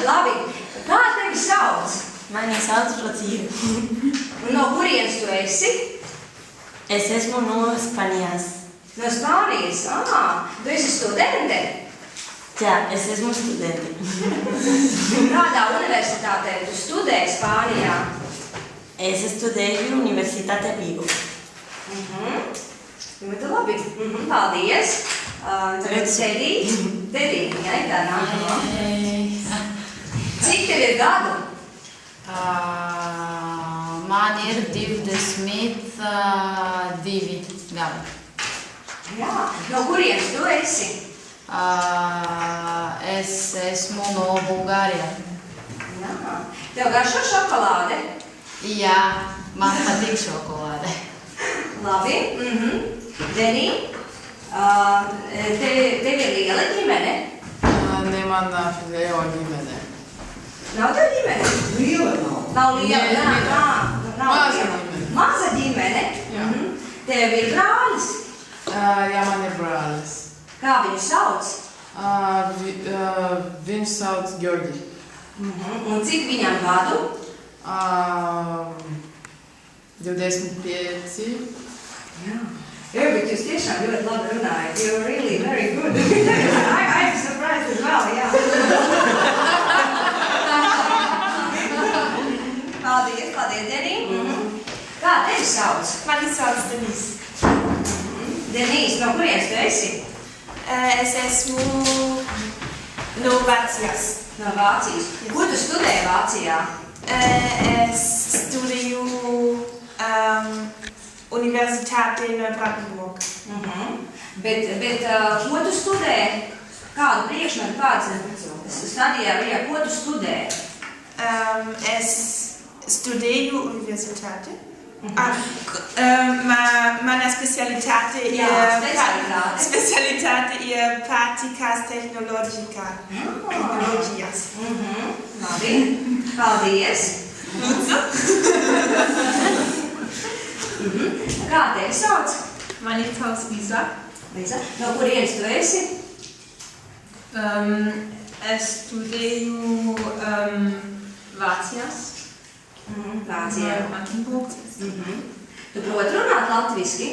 Labi, kā tevi sauc? Mani sauc Rocío. Un no kurienes tu esi? Es esmu no Spānijas. No Spānijas? Tu esi studente? Jā, es esmu studente. Kādā universitātē tu studē Spānijā? Es studēju Universitāte Vigo. Ļoti labi. Paldies. Tagad Tedī, jā, tā nākamā. Cik tev ir gadu? Man ir 22 gadi. Jā. No kurienes tu esi? Es esmu no Bulgārijas. Jā. Tev garšo šokolāde? Jā, man patīk šokolāde. Labi. Denī, tev ir liela ģimene? Ne, man nav liela ģimene. Nav tev ģimene? Liela nav. Nav liela, Maza ģimene. Maza ģimene? Tev ir brālis? Jā, man ir brālis. Kā viņu sauc? Viņš sauc Georgi. Un cik viņam gadu? 25. Jā. Bet jūs tiešām ļoti labi runājat. You're really very good. I'm surprised as well, jā. Paldies, Denī. Kā tevi sauc? Mani sauc Denīs. Denīs, no kurienes tu esi? Es esmu no Vācijas. No Vācijas. Ko tu studēji Vācijā? Es studēju Universitāte Neubrandenburg. Bet ko tu studēji? Kādu priekšmetu, kāds stadijā, ko tu studēji? Es studēju Universitāte. Mana specialitāte ir pārtikas tehnoloģijas. Labi, paldies. Kā tevi sauc? Mani sauc Līza. Līza, no kurienes tu esi? Es studēju Vācijas. Vācijā. Magdeburg. Tu proti runāt latviski?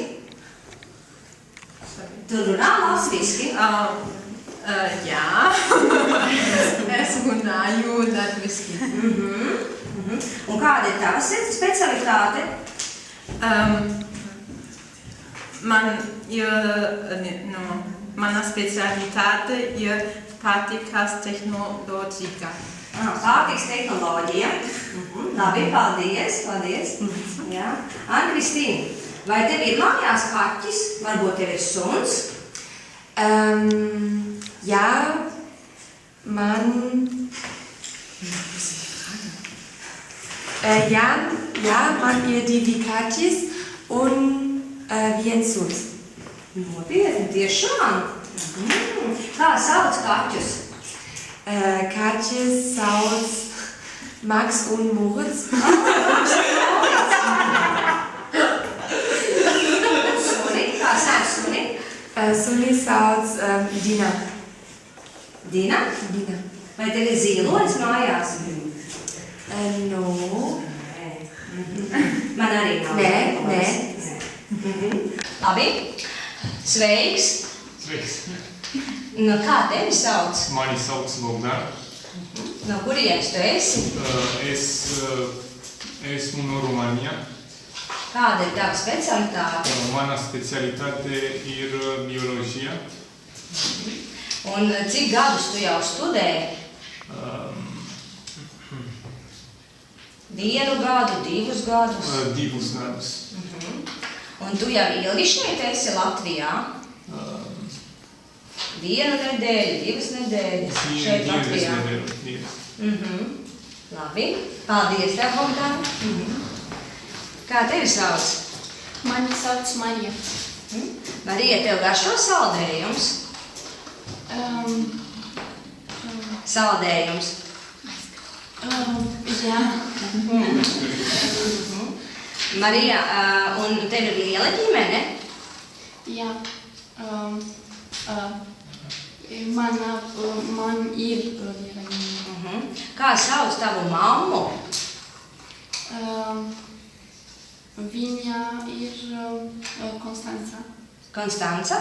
Tu runā latviski? Jā. Es runāju latviski. Un kāda ir tava specialitāte? Mana specialitāte ir pārtikas tehnoloģija. Pārtikas tehnoloģija. Labi, paldies. Jā. Anne-Kristīne, vai tev ir mājās kaķis? Varbūt tev ir suns? Jā, man ir 2 kaķis un 1 suns. Nopietni, tiešām? Kā sauc kaķus? Kaķis sauc Max un Moritz. Suni, kā sauc suni? Suni sauc Dina. Dina? Dina. Vai tev ir zīlonis mājās? No. Man arī nav. Nē. Labi. Sveiks. Sveiks. No kā tevi sauc? Mani sauc Bogdan. No kurienes tu esi? Es esmu no Rumānija. Kāda ir tava specialitāte? Mana specialitāte ir bioloģija. Un cik gadus tu jau studēji? 1 gadu, 2 gadus? 2 gadus. Un tu jau ilgi šeit esi Latvijā? 1 nedēļu, 2 nedēļas šeit Latvijā? 2 nedēļas. Labi, paldies tev, Bogdan. Kā tevi sauc? Mani sauc Marija. Marija, tev garšo saldējums? Saldējums? Jā. Marija, un tev ir liela ģimene? Jā. Man ir viena. Kā sauc tavu mammu? Viņa ir Konstanca. Konstanca?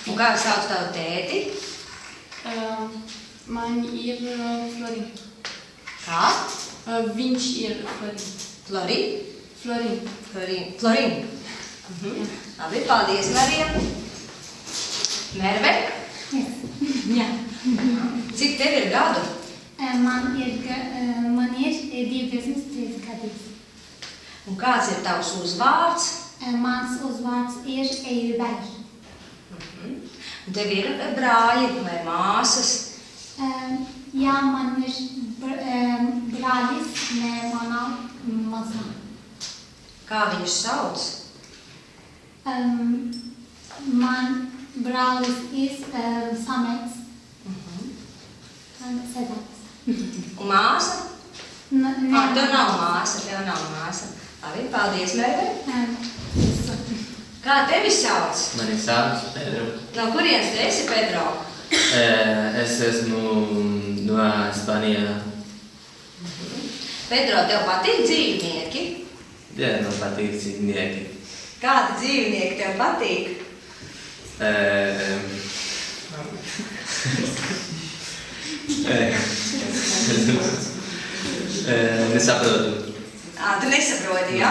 Un kā sauc tavu tēti? Man ir Florin. Kā? Viņš ir Florin. Florin? Florin. Florin. Labi, paldies, Marija. Merve? Jā. Cik tev ir gadu? Man ir 23 gadi. Un kāds ir tavs uzvārds? Mans uzvārds ir Eirberg. Un tev ir brāļi vai māsas? Jā, man ir brālis, ne manā mazā. Kā viņus sauc? Man brālis ir samets. Sedats. Un māsa? Tev nav māsa. Labi, paldies, Merve. Kā tevi sauc? Mani sauc Pedro. No kurienes tu esi, Pedro? Es esmu no Spānijā. Pedro, tev patīk dzīvnieki? Jā, man patīk dzīvnieki. Kādi dzīvnieki tev patīk? Nesaprotu. Tu nesaproti, jā?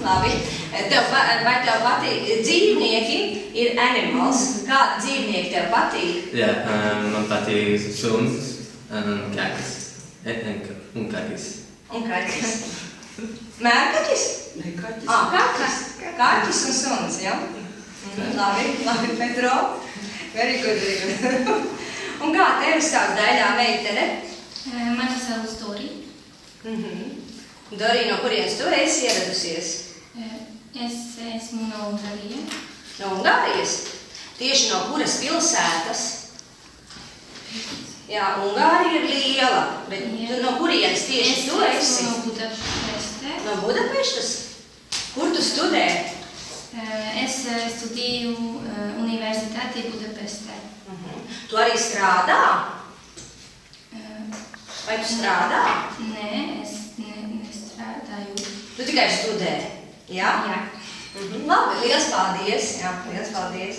Labi. Vai tev patīk dzīvnieki ir animals? Kādi dzīvnieki tev patīk? Jā, man patīk suns un kaķis. Un kaķis. Un kaķis. Mērkaķis? Kaķis. Kaķis un suns, jā? Labi, Petro. Very good. Un kā tevi sauc, daļā meitene? Mani sauc Dori. Dori, no kurienes tu esi ieradusies? Es esmu no Ungārijas. No Ungārijas? Tieši no kuras pilsētas? Jā, Ungārija ir liela, bet no kurienes tieši tu esi? No Budapeste. No Budapeštas? Kur tu studē? Es studēju Universitātē Budapestē. Tu arī strādā? Vai tu strādā? Nē, es nestrādāju. Tu tikai studē, jā? Jā. Labi, liels paldies. Jā, liels paldies.